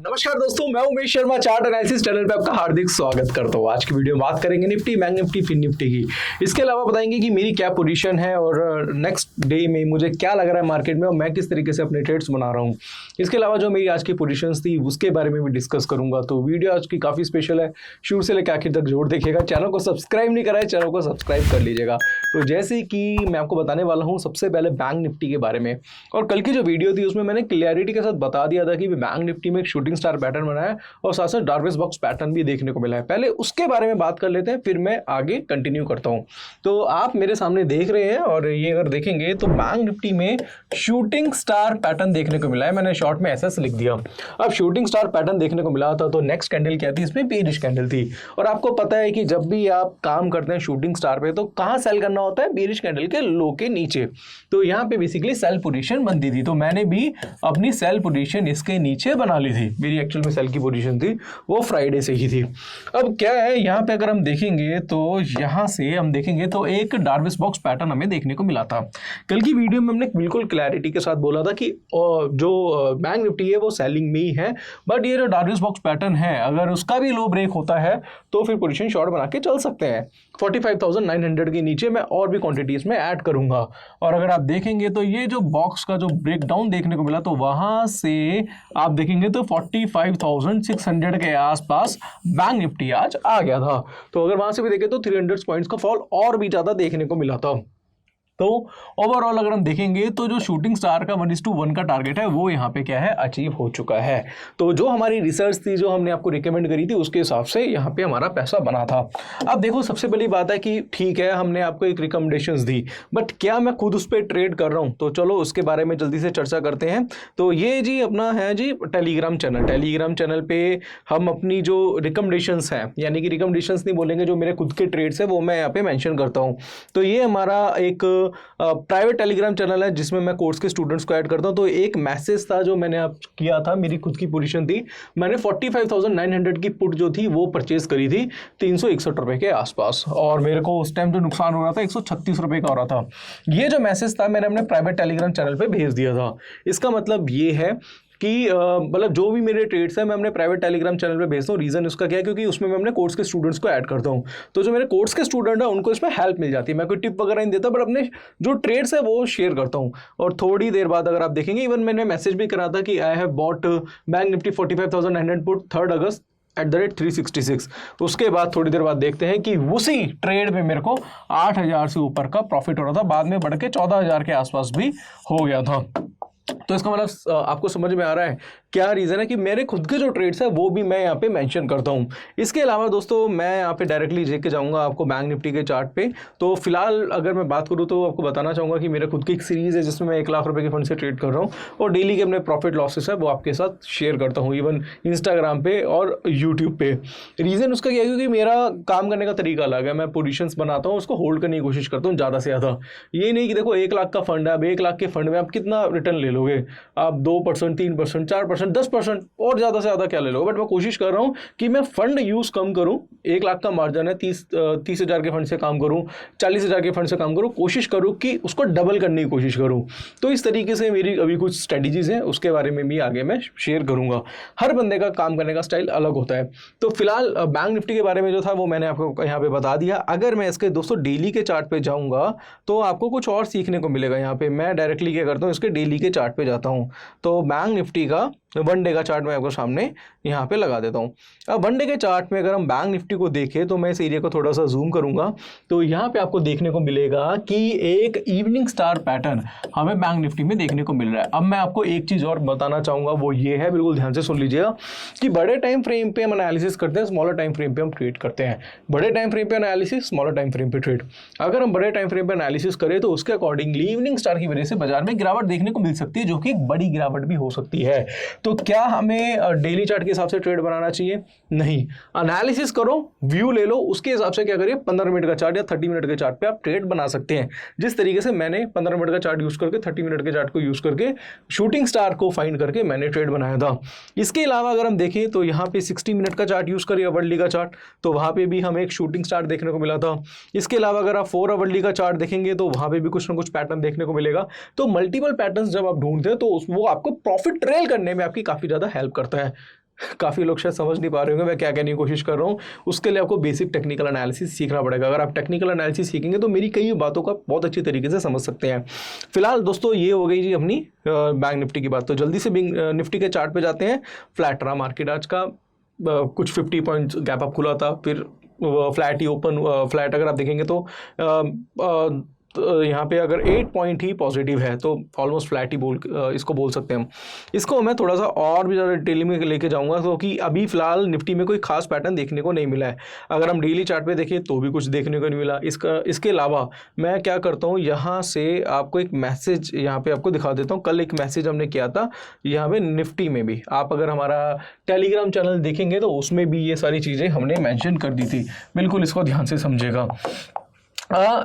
नमस्कार दोस्तों, मैं Umesh Sharma chart analysis channel पे आपका हार्दिक स्वागत करता हूँ। आज की वीडियो में बात करेंगे Nifty, bank Nifty, Fin Nifty की। इसके अलावा बताएंगे कि मेरी क्या पोजीशन है और नेक्स्ट डे में मुझे क्या लग रहा है मार्केट में और मैं किस तरीके से अपने ट्रेड्स बना रहा हूँ। इसके अलावा जो मेरी आज की पोजीशंस थी उसके बारे में भी डिस्कस करूंगा। तो वीडियो आज की काफ़ी स्पेशल है, शुरू से लेकर आखिर तक जरूर देखिएगा। चैनल को सब्सक्राइब नहीं करा है, चैनल को सब्सक्राइब कर लीजिएगा। तो जैसे कि मैं आपको बताने वाला हूँ सबसे पहले बैंक निफ्टी के बारे में। और कल की जो वीडियो थी उसमें मैंने क्लियरिटी के साथ बता दिया था कि बैंक निफ्टी में एक शूटिंग स्टार पैटर्न बना है और साथ साथ डार्विश बॉक्स पैटर्न भी देखने को मिला है। पहले उसके बारे में बात कर लेते हैं, फिर मैं आगे कंटिन्यू करता हूं। तो आप मेरे सामने देख रहे हैं और ये अगर देखेंगे तो बैंक निफ्टी में शूटिंग स्टार पैटर्न देखने को मिला है। मैंने शॉर्ट में एसएस लिख दिया। अब शूटिंग स्टार पैटर्न देखने को मिला था तो नेक्स्ट कैंडल क्या थी, इसमें बेरिश कैंडल थी। और आपको पता है कि जब भी आप काम करते हैं शूटिंग स्टार पे तो कहां सेल करना होता है, बेरिश कैंडल के लो के नीचे। तो यहां पे बेसिकली सेल पोजीशन बनती थी, तो मैंने भी अपनी सेल पोजीशन इसके नीचे बना ली थी। मेरी एक्चुअल में सेल की पोजीशन थी वो फ्राइडे से ही थी। अब क्या है यहाँ पे अगर हम देखेंगे तो यहाँ से हम देखेंगे तो एक डार्विश बॉक्स पैटर्न हमें देखने को मिला था। कल की वीडियो में हमने बिल्कुल क्लैरिटी के साथ बोला था कि जो बैंक निफ्टी है वो सेलिंग में ही है, बट ये जो डार्विश बॉक्स पैटर्न है अगर उसका भी लो ब्रेक होता है तो फिर पोजीशन शॉर्ट बना के चल सकते हैं। 45,900 के नीचे मैं और भी क्वांटिटीज में ऐड करूंगा। और अगर आप देखेंगे तो ये जो बॉक्स का जो ब्रेकडाउन देखने को मिला तो वहां से आप देखेंगे तो 45,600 के आसपास बैंक निफ्टी आज आ गया था। तो अगर वहां से भी देखें तो 300 पॉइंट्स का फॉल और भी ज्यादा देखने को मिला था। तो ओवरऑल अगर हम देखेंगे तो जो शूटिंग स्टार का 1:1 का टारगेट है वो यहाँ पे क्या है, अचीव हो चुका है। तो जो हमारी रिसर्च थी, जो हमने आपको रिकमेंड करी थी, उसके हिसाब से यहाँ पे हमारा पैसा बना था। अब देखो सबसे पहली बात है कि ठीक है हमने आपको एक रिकमेंडेशंस दी, बट क्या मैं खुद उस पर ट्रेड कर रहा हूँ? तो चलो उसके बारे में जल्दी से चर्चा करते हैं। तो ये जी अपना है जी टेलीग्राम चैनल पे हम अपनी जो रिकमेंडेशंस हैं, यानी कि रिकमेंडेशंस नहीं बोलेंगे, जो मेरे खुद के ट्रेड्स है वो मैं यहाँ पे मेंशन करता हूँ। तो ये हमारा एक प्राइवेट टेलीग्राम चैनल है जिसमें मैं कोर्स के स्टूडेंट्स को ऐड करता हूं। तो एक मैसेज था जो मैंने आप किया था, मेरी खुद की पोजीशन थी, मैंने 45,900 की पुट जो थी वो परचेज करी थी 361 रुपए के आसपास, और मेरे को उस टाइम जो नुकसान हो रहा था 136 रुपए का हो रहा था। ये जो मैसेज था मैंने अपने प्राइवेट टेलीग्राम चैनल पे भेज दिया था। इसका मतलब ये है कि मतलब जो भी मेरे ट्रेड्स हैं मैं अपने प्राइवेट टेलीग्राम चैनल पे भेजता हूँ। रीज़न उसका क्या है, क्योंकि उसमें मैं अपने कोर्स के स्टूडेंट्स को ऐड करता हूँ। तो जो मेरे कोर्स के स्टूडेंट हैं उनको इसमें हेल्प मिल जाती है। मैं कोई टिप वगैरह नहीं देता, बट अपने जो ट्रेड्स है वो शेयर करता हूँ। और थोड़ी देर बाद अगर आप देखेंगे, इवन मैंने मैसेज भी करा था कि I have bought bank Nifty 45,900 put 3 अगस्त @366। उसके बाद थोड़ी देर बाद देखते हैं कि उसी ट्रेड में मेरे को 8,000 से ऊपर का प्रॉफिट हो रहा था, बाद में बढ़ के 14,000 के आसपास भी हो गया था। तो इसका मतलब आपको समझ में आ रहा है क्या रीज़न है कि मेरे खुद के जो ट्रेड्स है वो भी मैं यहाँ पे मेंशन करता हूँ। इसके अलावा दोस्तों मैं यहाँ पे डायरेक्टली लेके जाऊँगा आपको बैंक निफ्टी के चार्ट पे। तो फिलहाल अगर मैं बात करूँ तो आपको बताना चाहूँगा कि मेरे खुद की एक सीरीज़ है जिसमें मैं 1 लाख रुपए के फंड से ट्रेड कर रहा हूँ और डेली के अपने प्रॉफिट लॉसेस है वो आपके साथ शेयर करता हूँ, इवन इंस्टाग्राम पे और यूट्यूब पे। रीज़न उसका क्या है, क्योंकि मेरा काम करने का तरीका अलग है। मैं पोजिशंस बनाता हूँ, उसको होल्ड करने की कोशिश करता हूँ ज़्यादा से ज़्यादा। ये नहीं कि देखो 1 लाख का फंड है, अब 1 लाख के फंड में आप कितना रिटर्न ले लोगे, आप 2%, 3%, 4%, 10% और ज़्यादा से ज़्यादा क्या ले लो। बट मैं कोशिश कर रहा हूँ कि मैं फंड यूज़ कम करूँ। 1 लाख का मार्जिन है, 30,000 के फंड से काम करूँ, 40,000 के फंड से काम करूँ, कोशिश करूँ कि उसको डबल करने की कोशिश करूँ। तो इस तरीके से मेरी अभी कुछ स्ट्रेटजीज हैं, उसके बारे में भी आगे मैं शेयर करूँगा। हर बंदे का काम करने का स्टाइल अलग होता है। तो फिलहाल बैंक निफ्टी के बारे में जो था वो मैंने आपको यहाँ पे बता दिया। अगर मैं इसके दोस्तों डेली के चार्ट पे जाऊँगा तो आपको कुछ और सीखने को मिलेगा। यहाँ पे मैं डायरेक्टली क्या करता हूँ, इसके डेली के चार्ट पे जाता हूँ। तो बैंक निफ्टी का 1 डे का चार्ट मैं आपको सामने यहाँ पे लगा देता हूँ। अब 1 डे के चार्ट में अगर हम बैंक निफ्टी को देखें तो मैं इस एरिया को थोड़ा सा जूम करूँगा तो यहाँ पे आपको देखने को मिलेगा कि एक इवनिंग स्टार पैटर्न हमें बैंक निफ्टी में देखने को मिल रहा है। अब मैं आपको एक चीज़ और बताना चाहूँगा, वो ये है, बिल्कुल ध्यान से सुन लीजिएगा, कि बड़े टाइम फ्रेम पे हम एनालिसिस करते हैं, स्मॉलर टाइम फ्रेम पे हम ट्रेड करते हैं। बड़े टाइम फ्रेम पे एनालिसिस, स्मॉलर टाइम फ्रेम पे ट्रेड। अगर हम बड़े टाइम फ्रेम पे एनालिसिस करें तो उसके अकॉर्डिंगली इवनिंग स्टार की वजह से बाजार में गिरावट देखने को मिल सकती है, जो कि एक बड़ी गिरावट भी हो सकती है। तो क्या हमें डेली चार्ट के हिसाब से ट्रेड बनाना चाहिए? नहीं। एनालिसिस करो, व्यू ले लो, उसके हिसाब से क्या करिए, 15 मिनट का चार्ट या 30 मिनट के चार्ट पे आप ट्रेड बना सकते हैं। जिस तरीके से मैंने 15 मिनट का चार्ट यूज करके 30 मिनट के चार्ट को यूज करके शूटिंग स्टार को फाइंड करके मैंने ट्रेड बनाया था। इसके अलावा अगर हम देखें तो यहाँ पे 60 मिनट का चार्ट यूज करिए, वर्ल्ड का चार्ट, तो वहां पे भी हमें एक शूटिंग स्टार देखने को मिला था। इसके अलावा अगर आप 4 आवर का चार्ट देखेंगे तो वहां पे भी कुछ ना कुछ पैटर्न देखने को मिलेगा। तो मल्टीपल पैटर्न्स जब आप ढूंढते हैं तो वो आपको प्रॉफिट ट्रेल करने में आपकी काफी ज्यादा हेल्प करता है। काफ़ी लोग शायद समझ नहीं पा रहे होंगे मैं क्या कहने की कोशिश कर रहा हूँ। उसके लिए आपको बेसिक टेक्निकल एनालिसिस सीखना पड़ेगा। अगर आप टेक्निकल एनालिसिस सीखेंगे तो मेरी कई बातों का बहुत अच्छी तरीके से समझ सकते हैं। फिलहाल दोस्तों ये हो गई जी अपनी बैंक निफ्टी की बात। तो जल्दी से निफ्टी के चार्ट पे जाते हैं। फ्लैट रहा मार्केट आज का, कुछ 50 पॉइंट्स गैप अप खुला था, फिर फ्लैट ही ओपन, फ्लैट अगर आप देखेंगे तो यहाँ पे अगर 8 पॉइंट ही पॉजिटिव है तो ऑलमोस्ट फ्लैट ही इसको बोल सकते हैं हम। इसको मैं थोड़ा सा और भी ज़्यादा डिटेल में लेके जाऊँगा क्योंकि अभी फ़िलहाल निफ्टी में कोई खास पैटर्न देखने को नहीं मिला है। अगर हम डेली चार्ट पे देखें तो भी कुछ देखने को नहीं मिला। इसके अलावा मैं क्या करता हूँ, यहाँ से आपको एक मैसेज यहाँ पे आपको दिखा देता हूँ। कल एक मैसेज हमने किया था यहाँ पे निफ्टी में भी, आप अगर हमारा टेलीग्राम चैनल देखेंगे तो उसमें भी ये सारी चीज़ें हमने मैंशन कर दी थी। बिल्कुल इसको ध्यान से समझेगा।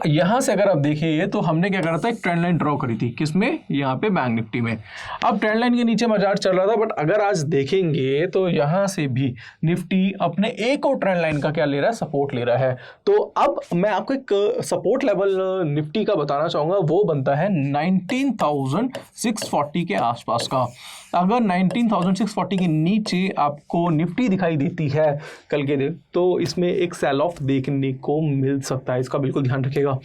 यहाँ से अगर आप देखिए तो हमने क्या करा था, एक ट्रेंड लाइन ड्रॉ करी थी। किसमें? यहाँ पे बैंक निफ्टी में। अब ट्रेंड लाइन के नीचे बाजार चल रहा था, बट अगर आज देखेंगे तो यहाँ से भी निफ्टी अपने एक और ट्रेंड लाइन का क्या ले रहा है, सपोर्ट ले रहा है। तो अब मैं आपको एक सपोर्ट लेवल निफ्टी का बताना चाहूँगा, वो बनता है 19,640 के आसपास का। अगर 19,640 के नीचे आपको निफ्टी दिखाई देती है कल के दिन, तो इसमें एक सेल ऑफ देखने को मिल सकता है। इसका बिल्कुल ध्यान रखिएगा,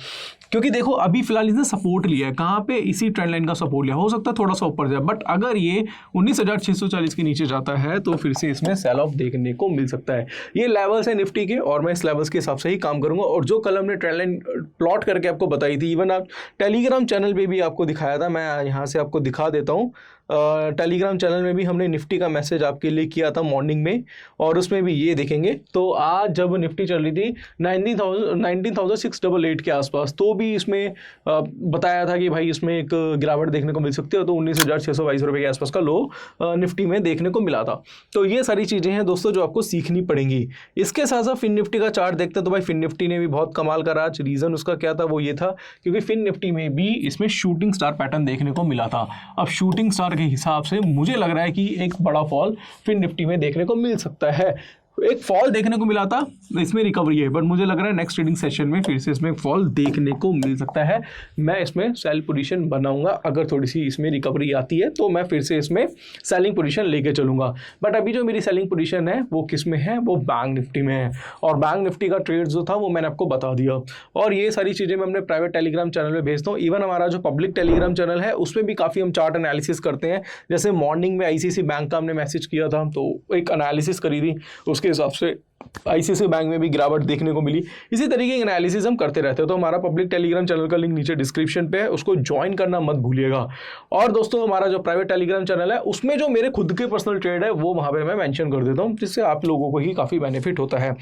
क्योंकि देखो अभी फिलहाल इसने सपोर्ट लिया है। कहाँ पे? इसी ट्रेंड लाइन का सपोर्ट लिया। हो सकता है थोड़ा सा ऊपर जाए, बट अगर ये 19,640 के नीचे जाता है तो फिर से इसमें सेल ऑफ देखने को मिल सकता है। ये लेवल्स है निफ्टी के, और मैं इस लेवल्स के हिसाब से ही काम करूंगा। और जो कल हमने ट्रेंड लाइन प्लॉट करके आपको बताई थी, इवन आप टेलीग्राम चैनल पे भी आपको दिखाया था। मैं यहाँ से आपको दिखा देता हूँ। टेलीग्राम चैनल में भी हमने निफ्टी का मैसेज आपके लिए किया था मॉर्निंग में, और उसमें भी ये देखेंगे। तो आज जब निफ्टी चल रही थी 19,688 के आसपास, तो भी इसमें बताया था कि भाई इसमें एक गिरावट देखने को मिल सकती है। तो 19,622 रुपये के आसपास का लो निफ्टी में देखने को मिला था। तो ये सारी चीज़ें हैं दोस्तों जो आपको सीखनी पड़ेंगी। इसके साथ साथ फिन निफ्टी का चार्ट देखते हैं तो भाई फिन निफ्टी ने भी बहुत कमाल करा आज। रीज़न उसका क्या था, वो ये था क्योंकि फिन निफ्टी में भी इसमें शूटिंग स्टार पैटर्न देखने को मिला था। अब शूटिंग स्टार के हिसाब से मुझे लग रहा है कि एक बड़ा फॉल फिन निफ्टी में देखने को मिल सकता है। एक फॉल देखने को मिला था, इसमें रिकवरी है, बट मुझे लग रहा है नेक्स्ट ट्रेडिंग सेशन में फिर से इसमें फॉल देखने को मिल सकता है। मैं इसमें सेल पोजीशन बनाऊंगा। अगर थोड़ी सी इसमें रिकवरी आती है तो मैं फिर से इसमें सेलिंग पोजीशन लेके चलूंगा। बट अभी जो मेरी सेलिंग पोजीशन है वो किस में है, वो बैंक निफ्टी में है। और बैंक निफ्टी का ट्रेड जो था वो मैंने आपको बता दिया। और ये सारी चीज़ें मैं अपने प्राइवेट टेलीग्राम चैनल में भेजता हूँ। इवन हमारा जो पब्लिक टेलीग्राम चैनल है उसमें भी काफ़ी हम चार्ट एनालिसिस करते हैं। जैसे मॉर्निंग में आईसीआईसी बैंक का हमने मैसेज किया था, तो एक एनालिसिस करी थी, उसके हिसाब से आईसीआईसी बैंक में भी गिरावट देखने को मिली। इसी तरीके की एनालिसिस हम करते रहते हैं। तो हमारा पब्लिक टेलीग्राम चैनल का लिंक नीचे डिस्क्रिप्शन पे है, उसको ज्वाइन करना मत भूलिएगा। और दोस्तों हमारा जो प्राइवेट टेलीग्राम चैनल है उसमें जो मेरे खुद के पर्सनल ट्रेड है वो वहाँ पे मैं मेंशन कर देता हूँ, जिससे आप लोगों को ही काफ़ी बेनिफिट होता है।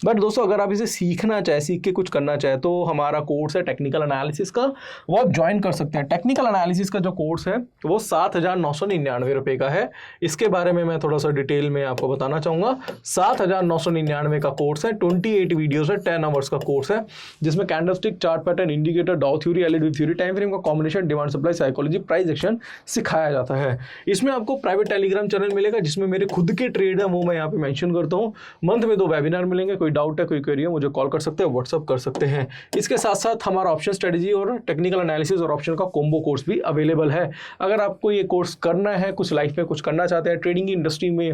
बट दोस्तों अगर आप इसे सीखना चाहे, सीख के कुछ करना चाहे, तो हमारा कोर्स है टेक्निकल एनालिसिस का, वो आप ज्वाइन कर सकते हैं। टेक्निकल एनालिसिस का जो कोर्स है वो 7,999 रुपये का है। इसके बारे में मैं थोड़ा सा डिटेल में आपको बताना चाहूँगा। 7,999 का कोर्स है, 28 वीडियोस है, 10 आवर्स का कोर्स है, जिसमें candlestick, chart pattern, indicator, Dow theory, LED theory, time frame का combination, demand supply, psychology, price action सिखाया जाता है। इसमें आपको प्राइवेट टेलीग्राम चैनल मिलेगा जिसमें मेरे खुद के ट्रेड है वो मैं यहाँ पे मेंशन करता हूँ। मंथ में 2 वेबिनार मिलेंगे। कोई डाउट है, कोई क्वेरी है, मुझे कॉल कर सकते हैं, व्हाट्सअप कर सकते हैं। इसके साथ साथ हमारा ऑप्शन स्ट्रेटेजी और टेक्निकल एनालिसिस और ऑप्शन का कॉम्बो कोर्स भी अवेलेबल है। अगर आपको ये कोर्स करना है, कुछ लाइफ में कुछ करना चाहते हैं, ट्रेडिंग की इंडस्ट्री में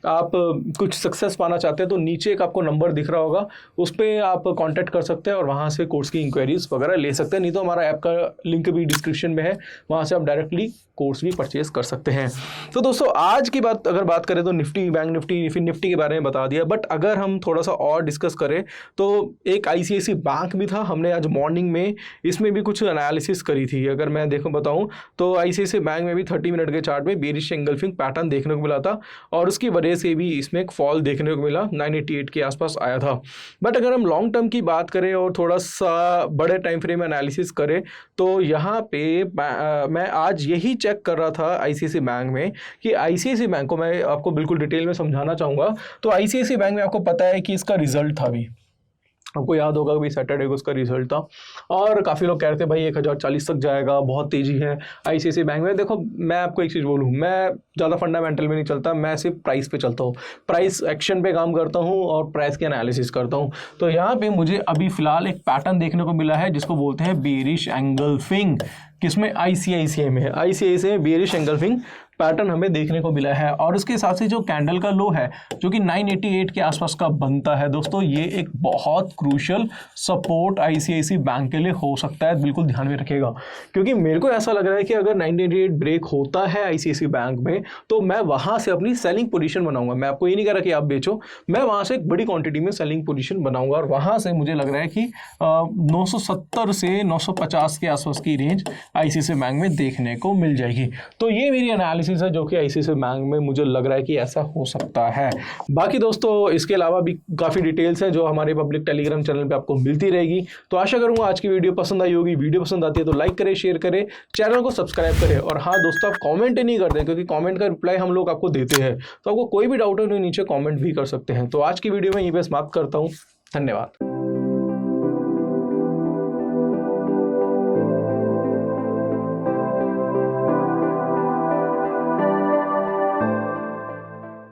आप कुछ सक्सेस पाना चाहते हैं, तो नीचे एक आपको नंबर दिख रहा होगा, उस पर आप कांटेक्ट कर सकते हैं और वहाँ से कोर्स की इंक्वायरीज वगैरह ले सकते हैं। नहीं तो हमारा ऐप का लिंक भी डिस्क्रिप्शन में है, वहाँ से आप डायरेक्टली कोर्स भी परचेज कर सकते हैं। तो दोस्तों आज की बात अगर बात करें तो निफ्टी, बैंक निफ्टी, फिर निफ्टी के बारे में बता दिया। बट अगर हम थोड़ा सा और डिस्कस करें तो एक आईसीआईसी बैंक भी था, हमने आज मॉर्निंग में इसमें भी कुछ एनालिसिस करी थी। अगर मैं बताऊं तो आईसीआईसी बैंक में भी 30 मिनट के चार्ट में बेरिश एंगल्फिंग पैटर्न देखने को मिला था, और उसकी वजह से भी इसमें एक फॉल देखने को मिला, 988 के आसपास आया था। बट अगर हम लॉन्ग टर्म की बात करें और थोड़ा सा बड़े टाइम फ्रेम एनालिसिस करें तो यहाँ पे मैं आज यही चेक कर रहा था आईसीआईसी बैंक में कि आईसीआईसी बैंक को मैं आपको बिल्कुल डिटेल में समझाना चाहूँगा। तो आईसीआईसी बैंक में आपको पता है कि इसका रिजल्ट था, भी आपको याद होगा कि सैटरडे को उसका रिजल्ट था, और काफ़ी लोग कह रहे थे भाई 1040 तक जाएगा, बहुत तेज़ी है आईसीआईसी बैंक में। देखो मैं आपको एक चीज़ बोलूँ, मैं ज़्यादा फंडामेंटल में नहीं चलता, मैं सिर्फ प्राइस पे चलता हूँ, प्राइस एक्शन पे काम करता हूँ और प्राइस की एनालिसिस करता हूँ। तो यहाँ पे मुझे अभी फ़िलहाल एक पैटर्न देखने को मिला है जिसको बोलते हैं बेरिश एंगल्फिंग। किसमें? आईसीआईसीआई में है। आईसीआईसीआई में बेरिश एंगल्फिंग पैटर्न हमें देखने को मिला है। और इसके साथ ही जो कैंडल का लो है जो कि 988 के आसपास का बनता है दोस्तों, ये एक बहुत क्रूशियल सपोर्ट आईसीआईसी बैंक के लिए हो सकता है, बिल्कुल ध्यान में रखिएगा। क्योंकि मेरे को ऐसा लग रहा है कि अगर 988 ब्रेक होता है आईसीआईसी बैंक में तो मैं वहां से अपनी सेलिंग पोजीशन बनाऊंगा। मैं आपको ये नहीं कह रहा कि आप बेचो, मैं वहां से एक बड़ी क्वांटिटी में सेलिंग पोजीशन बनाऊंगा और वहां से मुझे लग रहा है कि 970 से 950 के आसपास की रेंज आईसीआईसी बैंक में देखने को मिल जाएगी। तो ये मेरी एनालिसिस है जो कि आईसीआईसी बैंक में मुझे लग रहा है कि ऐसा हो सकता है। बाकी दोस्तों इसके अलावा भी काफ़ी डिटेल्स हैं जो हमारे पब्लिक टेलीग्राम चैनल पे आपको मिलती रहेगी। तो आशा करूंगा आज की वीडियो पसंद आई होगी। वीडियो पसंद आती है तो लाइक करें, शेयर करें, चैनल को सब्सक्राइब करें। और हाँ दोस्तों, आप कमेंट नहीं करते क्योंकि कमेंट का रिप्लाई हम लोग आपको देते हैं, तो आपको कोई भी डाउट है तो नीचे कमेंट भी कर सकते हैं। तो आज की वीडियो में यहीं पे समाप्त करता हूँ। धन्यवाद।